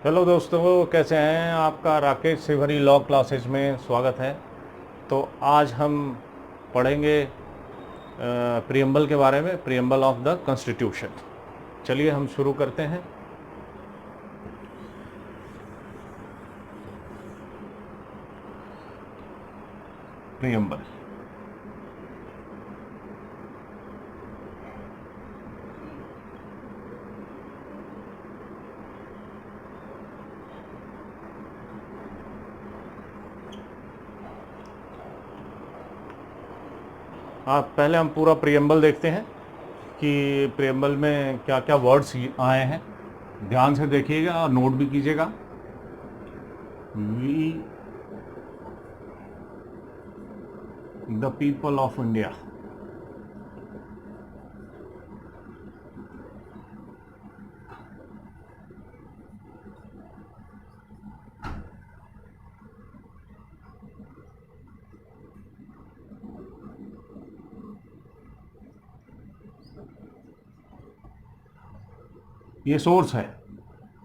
Hello दोस्तों, कैसे हैं? आपका राकेश सिवरी लॉ क्लासेज में स्वागत है। तो आज हम पढ़ेंगे प्रियम्बल के बारे में, प्रियम्बल ऑफ द कॉन्स्टिट्यूशन। चलिए हम शुरू करते हैं। प्रियम्बल। आप पहले हम पूरा प्रियम्बल देखते हैं कि प्रियम्बल में क्या क्या वर्ड्स आए हैं। ध्यान से देखिएगा और नोट भी कीजिएगा। We the people of India. ये सोर्स है।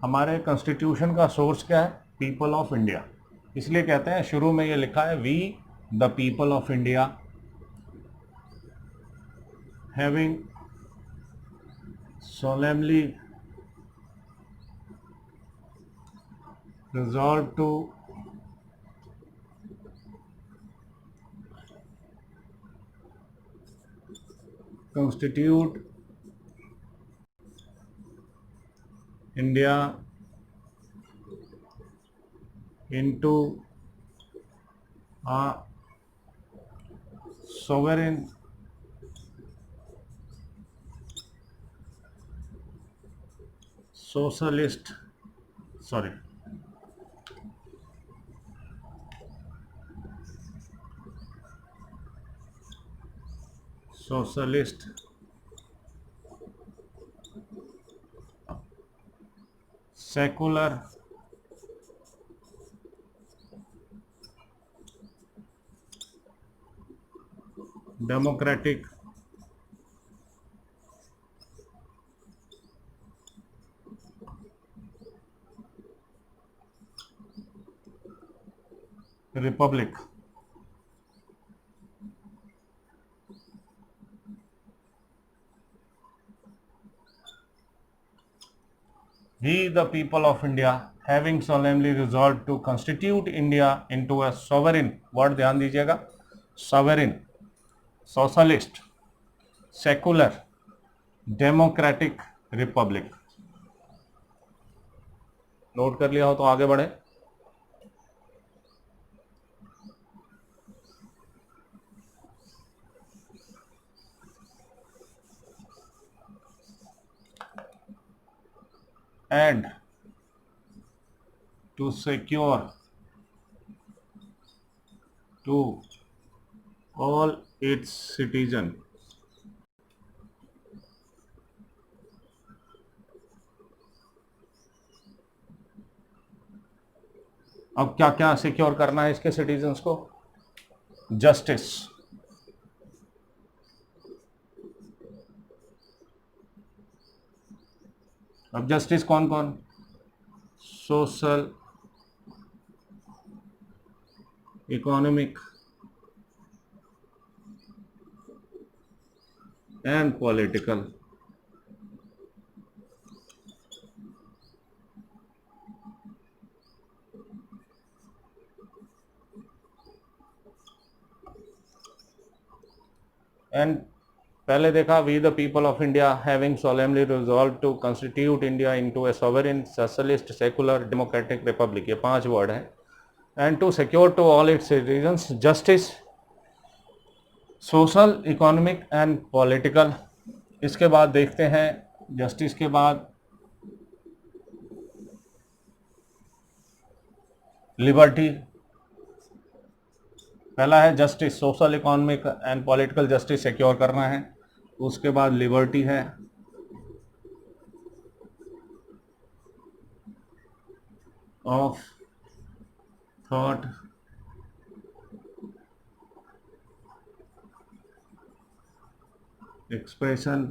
हमारे कॉन्स्टिट्यूशन का सोर्स क्या है? People of India. इसलिए कहते हैं, शुरू में ये लिखा है we the people of India having solemnly resolved to constitute India into a sovereign socialist sorry socialist secular democratic republic। We the people of India having solemnly resolved to constitute India into a sovereign, word ध्यान दीजिएगा, sovereign, socialist, secular, democratic republic। Note कर लिया हो तो आगे बढ़े। And to secure to all its citizens अब क्या क्या सिक्योर करना है इसके सिटीजन्स को? जस्टिस, अब जस्टिस कौन कौन? Social, economic and political. And पहले देखा we the people of India having solemnly resolved to constitute India into a sovereign socialist secular democratic republic, ये 5 वर्ड हैं। And to secure to all its citizens justice, social, economic and political. इसके बाद देखते हैं justice के बाद liberty. पहला है justice, social, economic and political justice secure करना है। उसके बाद लिबर्टी है, of thought, expression,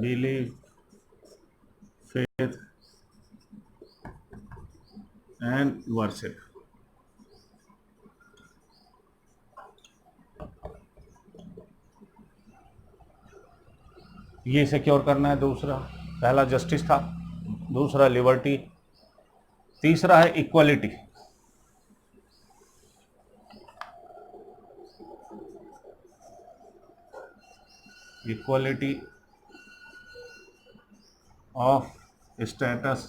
belief, faith and worship. ये सिक्योर करना है। दूसरा, पहला जस्टिस था, दूसरा लिबर्टी, तीसरा है equality. Equality of status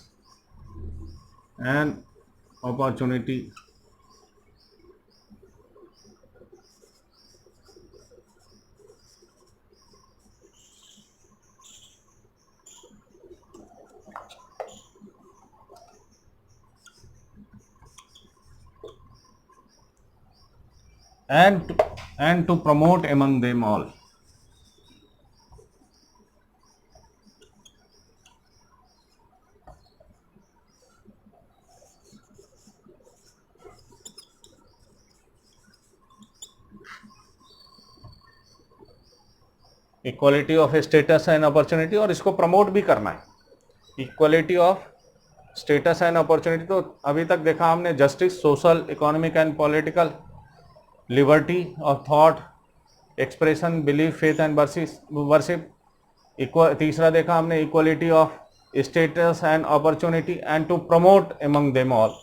and opportunity and to promote among them all. Equality of status and opportunity, और इसको प्रमोट भी करना है। Equality of status and opportunity, तो अभी तक देखा हमने justice, social, economic and political, liberty of thought, expression, belief, faith and worship. तीसरा देखा हमने equality of status and opportunity and to promote among them all.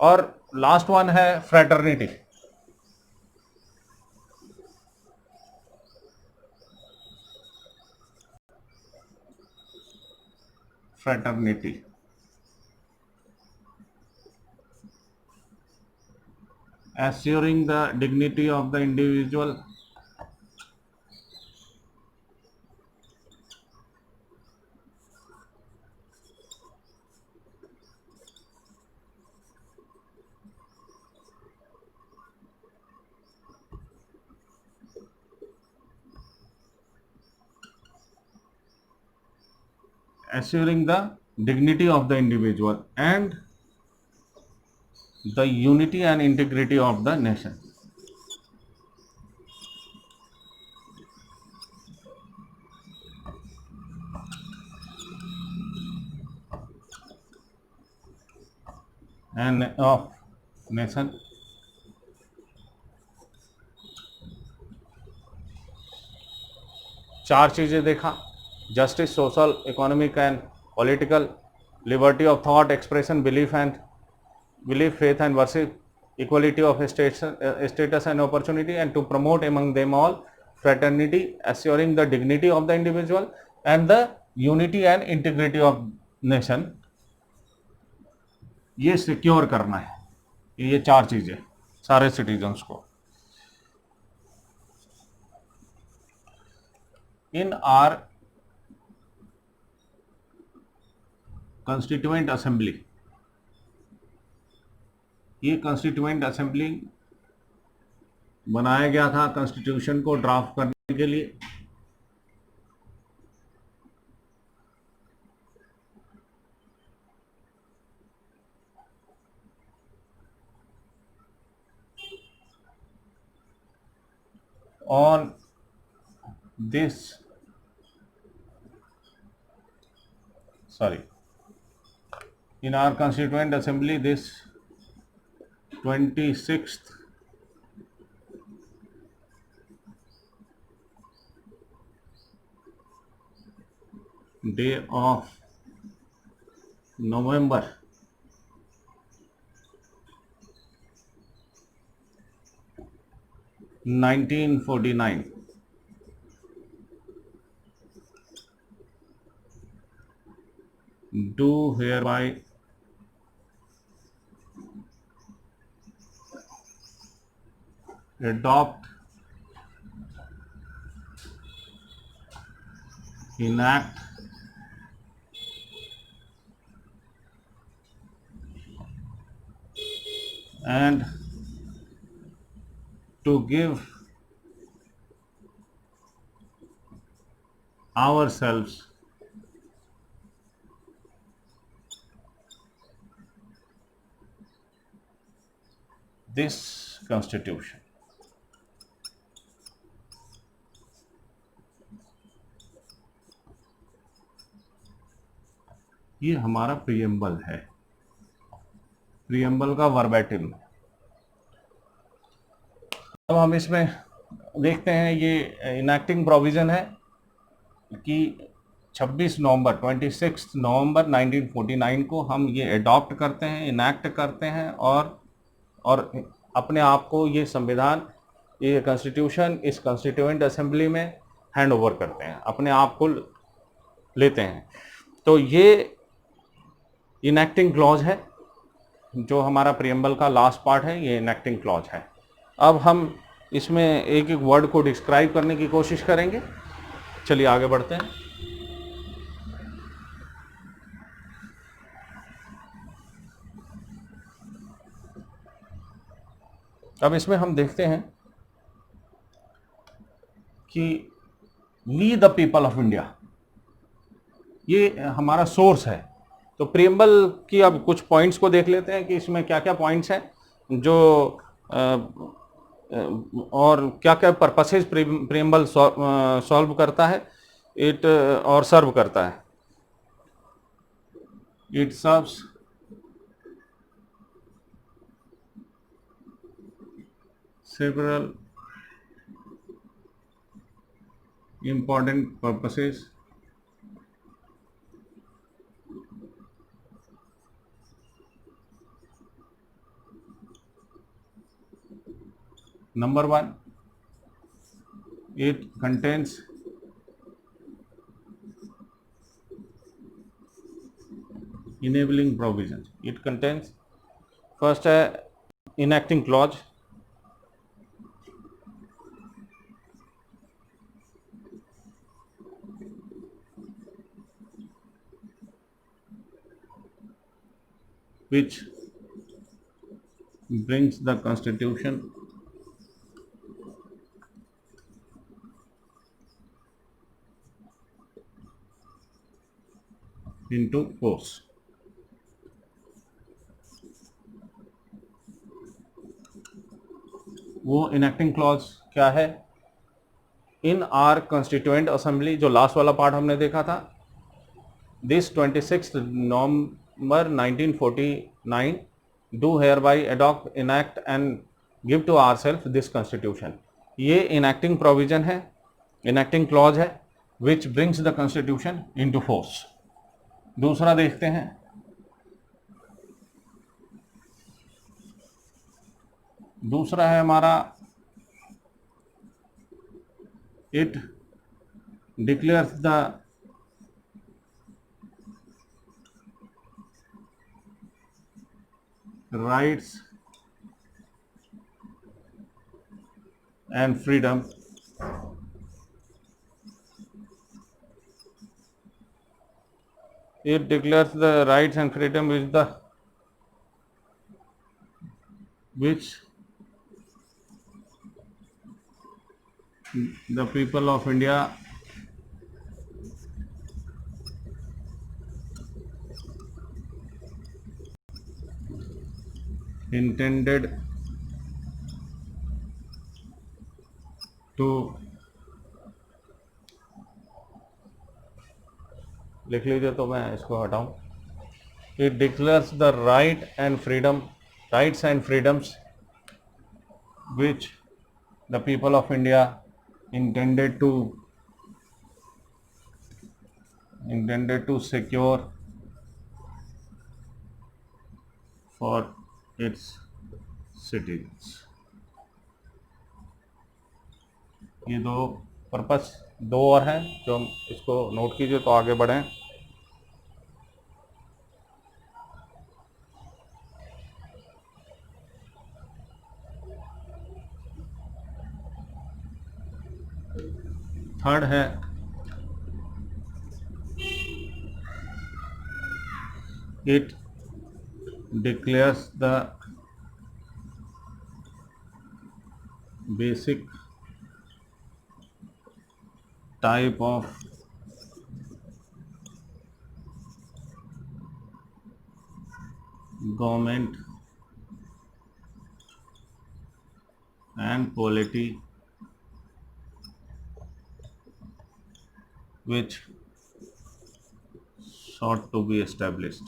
और लास्ट वन है fraternity. Fraternity, assuring the dignity of the individual assuring the dignity of the individual and the unity and integrity of the nation. And of nation. चार चीजें देखा, justice, social, economic and political, liberty of thought, expression, belief, faith and worship, equality of status and opportunity, and to promote among them all fraternity, assuring the dignity of the individual and the unity and integrity of nation. ये secure करना है, ये चार चीजें सारे citizens को। इन are constituent assembly, ये constituent assembly बनाया गया था कॉन्स्टिट्यूशन को ड्राफ्ट करने के लिए। On this in our constituent assembly this 26th day of November 1949 do hereby adopt, enact, and to give ourselves this constitution. ये हमारा प्रियम्बल है, प्रियम्बल का वर्बैटिम। अब हम इसमें देखते हैं, ये इनैक्टिंग प्रोविज़न है कि 26 नवंबर 1949 को हम ये एडॉप्ट करते हैं, इनैक्ट करते हैं और अपने आप को ये संविधान, ये कॉन्स्टिट्यूशन इस कॉन्स्टिट्यूएंट असेंबली में हैंड ओवर करते हैं, अपने आप को लेते हैं। तो ये इनैक्टिंग क्लॉज है, जो हमारा प्रियम्बल का लास्ट पार्ट है, ये इनैक्टिंग क्लॉज है। अब हम इसमें एक एक वर्ड को डिस्क्राइब करने की कोशिश करेंगे। चलिए आगे बढ़ते हैं। अब इसमें हम देखते हैं कि we the people of India, ये हमारा सोर्स है। तो प्रियम्बल की अब कुछ पॉइंट्स को देख लेते हैं कि इसमें क्या क्या पॉइंट्स हैं जो और क्या क्या पर्पसेस प्रियम्बल सॉल्व करता है, इट और सर्व करता है। It serves several important purposes Number 1, it contains enabling provisions. It contains first enacting clause, which brings the constitution into force. वो इनैक्टिंग क्लॉज क्या है? इन आर कॉन्स्टिट्यूएंट असेंबली, जो लास्ट वाला पार्ट हमने देखा था, this 26 November 1949 do hereby adopt, enact and give to our self this constitution. ये enacting provision है, इनैक्टिंग क्लॉज है, which brings the constitution into force. दूसरा देखते हैं, दूसरा है हमारा it declares the rights and freedom it declares the rights and freedom which the people of India intended to, लिख लीजिए तो मैं इसको हटाऊं। It declares the rights and freedoms which the people of India intended to secure for its citizens. ये दो purpose, दो और हैं जो हम इसको नोट कीजिए तो आगे बढ़ें। थर्ड है it declares the basic type of government and polity which sought to be established.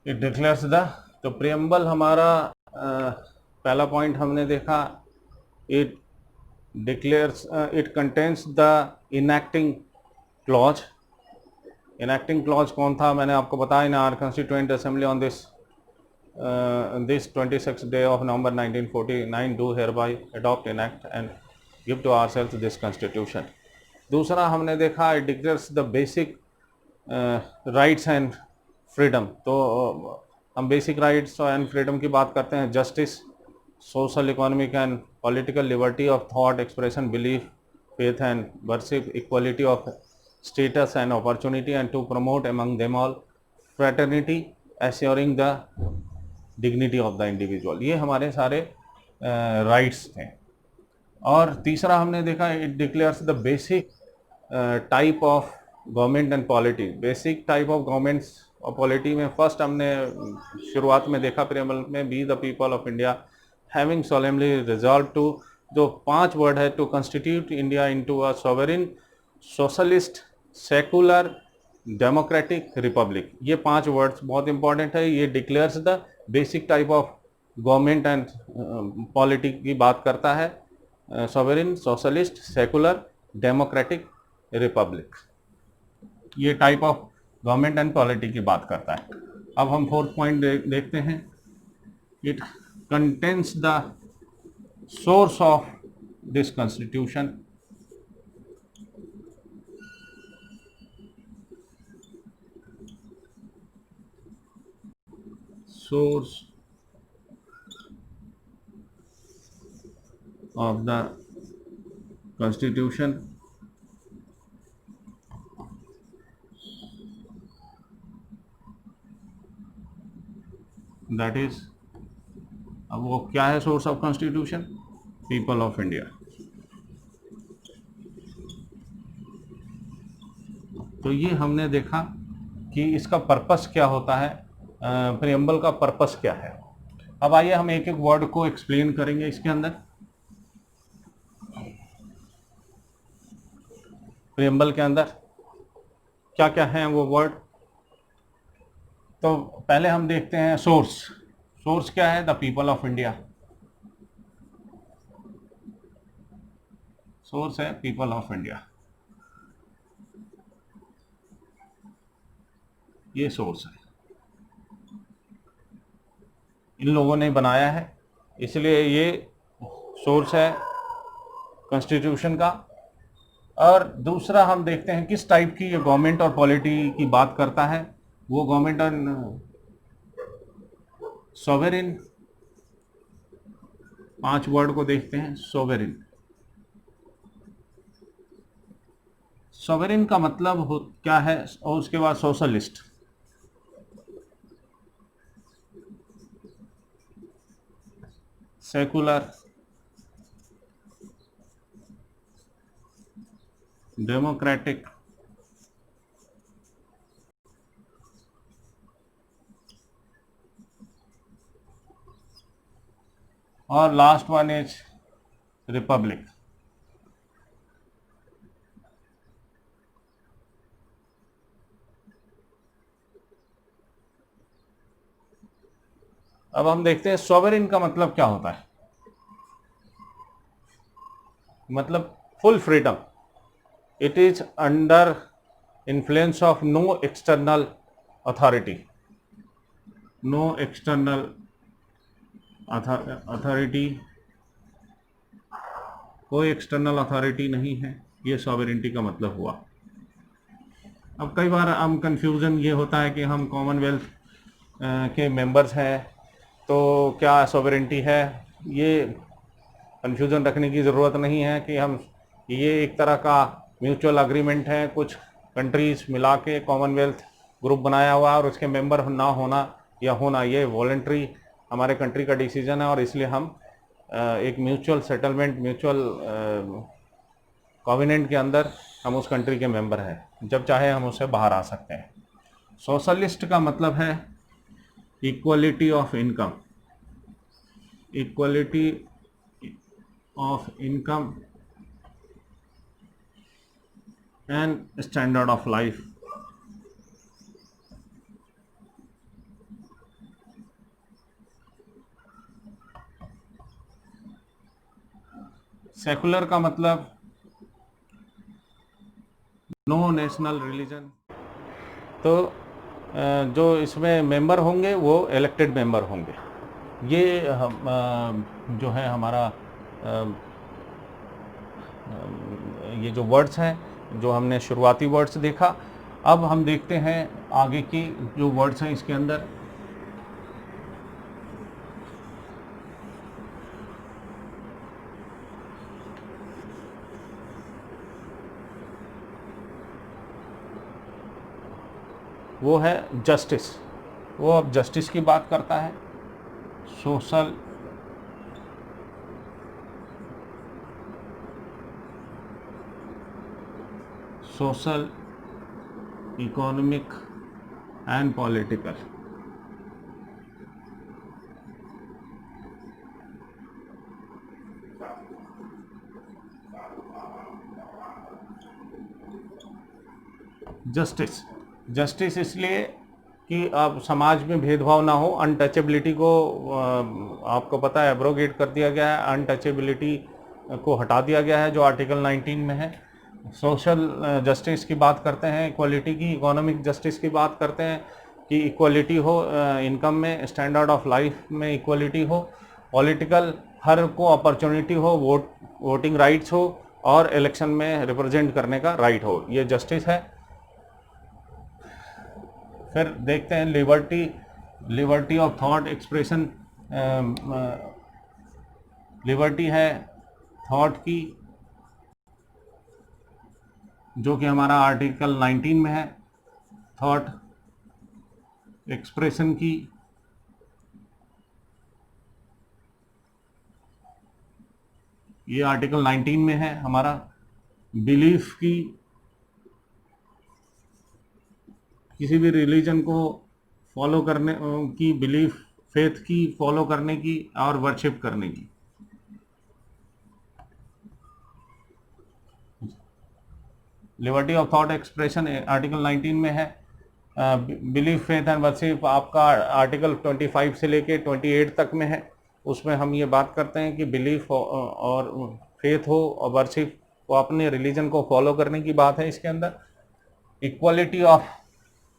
It declares the, तो प्रियम्बल हमारा पहला पॉइंट हमने देखा, it declares, it contains the enacting clause. enacting clause कौन था मैंने आपको बताया, इन are constituent assembly on this 26th day of November 1949 do hereby adopt, enact and give to ourselves this constitution. दूसरा हमने देखा, it declares the basic rights and freedom. तो हम बेसिक राइट्स एंड फ्रीडम की बात करते हैं, justice, social, economic and political liberty of thought, expression, belief, faith and worship, equality of status and opportunity and to promote among them all fraternity assuring the dignity of the individual. ये हमारे सारे rights थे. और तीसरा हमने देखा, it declares the basic type of government and polity. Basic type of governments और polity में फर्स्ट हमने शुरुआत में देखा प्रियम्बल में, we the people of India having solemnly resolve to, जो 5 वर्ड है, to constitute India into a sovereign, socialist, secular, democratic republic. ये 5 वर्ड्स बहुत इंपॉर्टेंट है. ये declares the basic type of government and polity की बात करता है. Sovereign, socialist, secular, democratic, republic, ये type of government and polity की बात करता है. अब हम 4th पॉइंट देखते हैं. It contains the source of this constitution. Source of the constitution, that is, अब वो क्या है source of constitution? People of India. तो ये हमने देखा कि इसका पर्पस क्या होता है, प्रियम्बल का पर्पस क्या है. अब आइए हम एक एक वर्ड को एक्सप्लेन करेंगे. इसके अंदर प्रियम्बल के अंदर क्या क्या है वो वर्ड. तो पहले हम देखते हैं सोर्स. सोर्स क्या है? The people of India. Source है पीपल ऑफ इंडिया, ये सोर्स है. इन लोगों ने बनाया है, इसलिए ये सोर्स है कॉन्स्टिट्यूशन का. और दूसरा हम देखते हैं किस टाइप की ये गवर्नमेंट और पॉलिटी की बात करता है. वो गवर्नमेंट और सॉवरेन, 5 वर्ड को देखते हैं. सॉवरेन, सॉवरेन का मतलब क्या है? और उसके बाद सोशलिस्ट, सेकुलर, डेमोक्रेटिक, और लास्ट वन इज रिपब्लिक. अब हम देखते हैं सॉवरेन का मतलब क्या होता है. मतलब full freedom. It is under influence of no external authority. No external authority, कोई एक्सटर्नल अथॉरिटी नहीं है. ये सॉवरेनिटी का मतलब हुआ. अब कई बार हम कंफ्यूजन ये होता है कि हम कॉमनवेल्थ के मेंबर्स हैं तो क्या सॉवरेनिटी है. ये कंफ्यूजन रखने की ज़रूरत नहीं है कि हम, ये एक तरह का म्यूचुअल अग्रीमेंट है. कुछ कंट्रीज मिला के कॉमनवेल्थ ग्रुप बनाया हुआ और उसके मेंबर ना होना या होना, ये वॉलंटरी हमारे कंट्री का डिसीजन है. और इसलिए हम एक म्यूचुअल सेटलमेंट, म्यूचुअल कॉवेनेंट के अंदर हम उस कंट्री के मेंबर हैं. जब चाहे हम उससे बाहर आ सकते हैं. सोशलिस्ट का मतलब है equality of income. Equality of income and standard of life. Secular का मतलब नो नेशनल रिलीजन। तो जो इसमें मेंबर होंगे वो इलेक्टेड मेंबर होंगे। ये जो है हमारा ये जो वर्ड्स हैं, जो हमने शुरुआती वर्ड्स देखा, अब हम देखते हैं आगे की जो वर्ड्स हैं इसके अंदर। वो है जस्टिस। वो अब जस्टिस की बात करता है। Social economic and political. Justice इसलिए कि अब समाज में भेदभाव ना हो। अनटचेबिलिटी को आपको पता है एब्रोगेट कर दिया गया है, अनटचेबिलिटी को हटा दिया गया है जो आर्टिकल 19 में है। सोशल जस्टिस की बात करते हैं, इक्वालिटी की। इकोनॉमिक जस्टिस की बात करते हैं कि इक्वालिटी हो इनकम में, स्टैंडर्ड ऑफ लाइफ में इक्वालिटी हो। पॉलिटिकल, हर को अपॉर्चुनिटी हो, वोटिंग राइट्स हो और इलेक्शन में रिप्रेजेंट करने का राइट हो, ये जस्टिस है। फिर देखते हैं liberty of thought expression. Liberty है थॉट की, जो कि हमारा आर्टिकल 19 में है। थॉट एक्सप्रेशन की, ये आर्टिकल 19 में है हमारा। बिलीफ की, किसी भी रिलीजन को फॉलो करने की, बिलीफ फेथ की फॉलो करने की और वर्शिप करने की। Liberty of thought expression article 19 में है। बिलीफ फेथ एंड वर्शिप आपका आर्टिकल 25 से लेके 28 तक में है। उसमें हम ये बात करते हैं कि बिलीफ और फेथ हो और वर्शिप को, अपने रिलीजन को फॉलो करने की बात है इसके अंदर। Equality of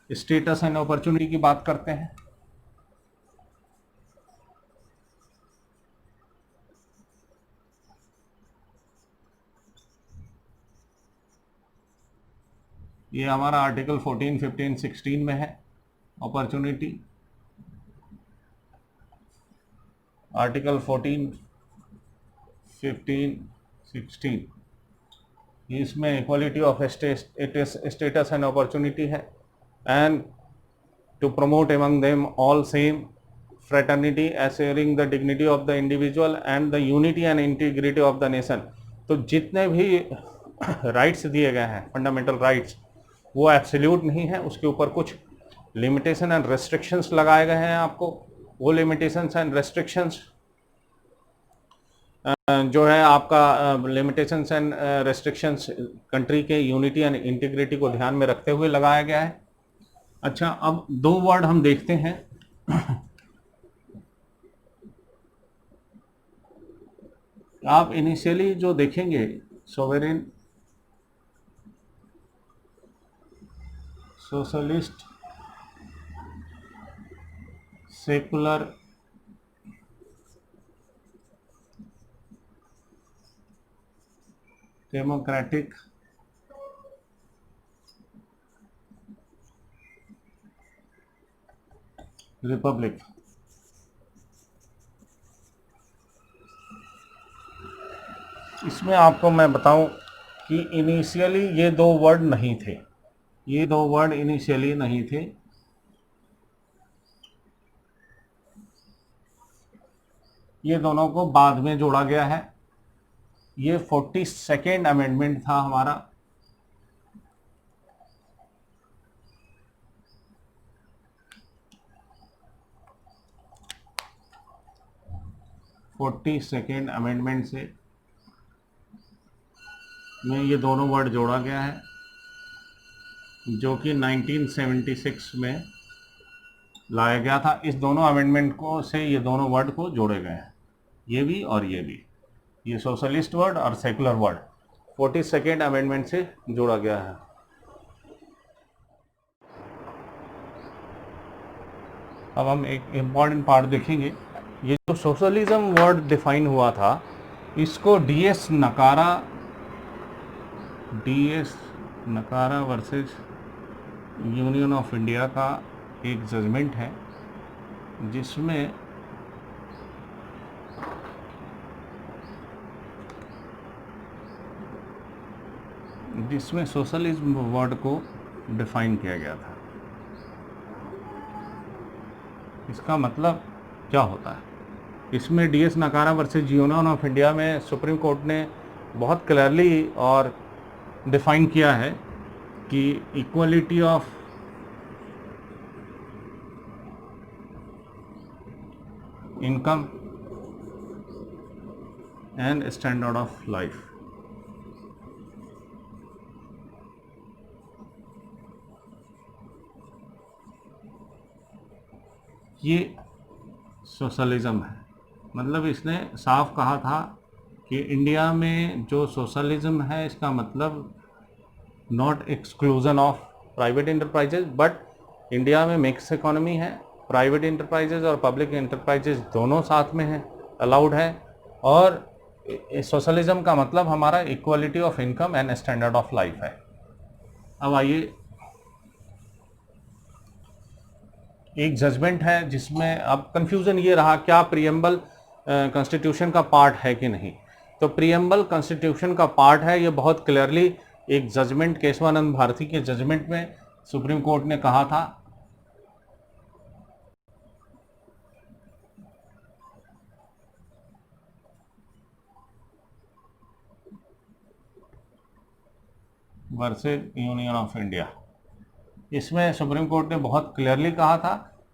status and opportunity की बात करते हैं। ये हमारा आर्टिकल 14, 15, 16 में है। अपॉर्चुनिटी आर्टिकल 14, 15, 16, इसमें equality of status and opportunity है। And to promote among them all same fraternity, assuring the dignity of the individual and the unity and integrity of the nation। तो जितने भी राइट्स दिए गए हैं, फंडामेंटल राइट्स, वो absolute नहीं है। उसके ऊपर कुछ लिमिटेशन एंड रेस्ट्रिक्शंस लगाए गए हैं आपको। वो लिमिटेशंस एंड रेस्ट्रिक्शंस जो है आपका लिमिटेशंस एंड रेस्ट्रिक्शंस कंट्री के यूनिटी एंड इंटीग्रिटी को ध्यान में रखते हुए लगाया गया है। अच्छा, अब दो वर्ड हम देखते हैं। आप इनिशियली जो देखेंगे, सोवेरेन, सोशलिस्ट, सेकुलर, डेमोक्रेटिक, रिपब्लिक। इसमें आपको मैं बताऊं कि इनिशियली ये दो वर्ड नहीं थे। ये दो वर्ड इनिशियली नहीं थे। ये दोनों को बाद में जोड़ा गया है। ये 42nd अमेंडमेंट था हमारा। 42nd अमेंडमेंट से में ये दोनों वर्ड जोड़ा गया है, जो कि 1976 में लाया गया था। इस दोनों अमेंडमेंट को से ये दोनों वर्ड को जोड़े गए हैं, ये भी और ये भी, ये सोशलिस्ट वर्ड और सेकुलर वर्ड 42nd अमेंडमेंट से जोड़ा गया है। अब हम एक इम्पॉर्टेंट पार्ट देखेंगे। ये जो सोशलिज्म वर्ड डिफाइन हुआ था, इसको डीएस नकारा वर्सेस यूनियन ऑफ इंडिया का एक जजमेंट है, जिसमें सोशलिज्म वर्ड को डिफाइन किया गया था। इसका मतलब क्या होता है? इसमें डीएस नकारा वर्सेस यूनियन ऑफ इंडिया में सुप्रीम कोर्ट ने बहुत क्लियरली और डिफाइन किया है कि equality of income and standard of life, ये सोशलिज्म है। मतलब इसने साफ कहा था कि इंडिया में जो सोशलिज्म है, इसका मतलब not exclusion of private enterprises, but India में मिक्स इकोनॉमी है, प्राइवेट इंटरप्राइजेज और पब्लिक इंटरप्राइजेज दोनों साथ में हैं, अलाउड है। और सोशलिज्म का मतलब हमारा equality of income and standard of life है। अब आइए, एक जजमेंट है जिसमें अब कंफ्यूजन ये रहा, क्या प्रीएम्बल कॉन्स्टिट्यूशन का पार्ट है कि नहीं। तो प्रीएम्बल कॉन्स्टिट्यूशन का पार्ट है, ये बहुत क्लियरली एक जजमेंट, केशवानंद भारती के जजमेंट में सुप्रीम कोर्ट ने कहा था। वर्सेस यूनियन ऑफ इंडिया, इसमें सुप्रीम कोर्ट ने बहुत क्लियरली कहा था,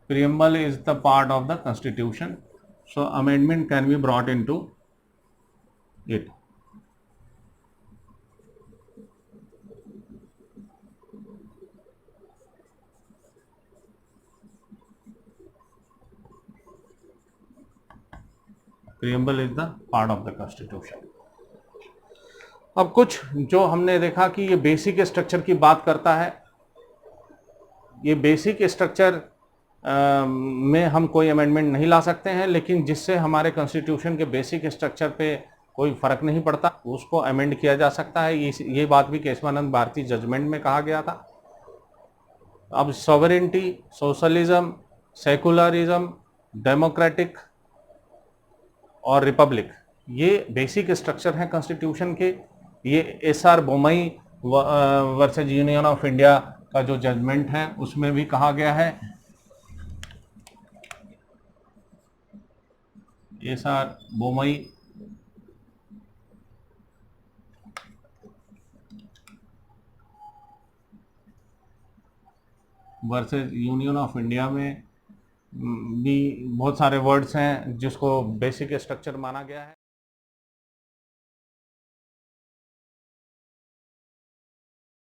preamble is the part of the constitution, so amendment can be brought into it. Preamble is the part of the constitution. अब कुछ जो हमने देखा कि ये बेसिक स्ट्रक्चर की बात करता है। ये बेसिक स्ट्रक्चर में हम कोई अमेंडमेंट नहीं ला सकते हैं, लेकिन जिससे हमारे कॉन्स्टिट्यूशन के बेसिक स्ट्रक्चर पे कोई फर्क नहीं पड़ता, उसको अमेंड किया जा सकता है। ये बात भी केशवानंद भारती जजमेंट में कहा गया था। अब सॉवरेनिटी, सोशलिज्म, सेकुलरिज्म, डेमोक्रेटिक और रिपब्लिक, ये बेसिक स्ट्रक्चर हैं कॉन्स्टिट्यूशन के। ये SR Bommai versus union of India का जो जजमेंट है, उसमें भी कहा गया है, SR Bommai versus union of India में भी बहुत सारे वर्ड्स हैं जिसको बेसिक स्ट्रक्चर माना गया है।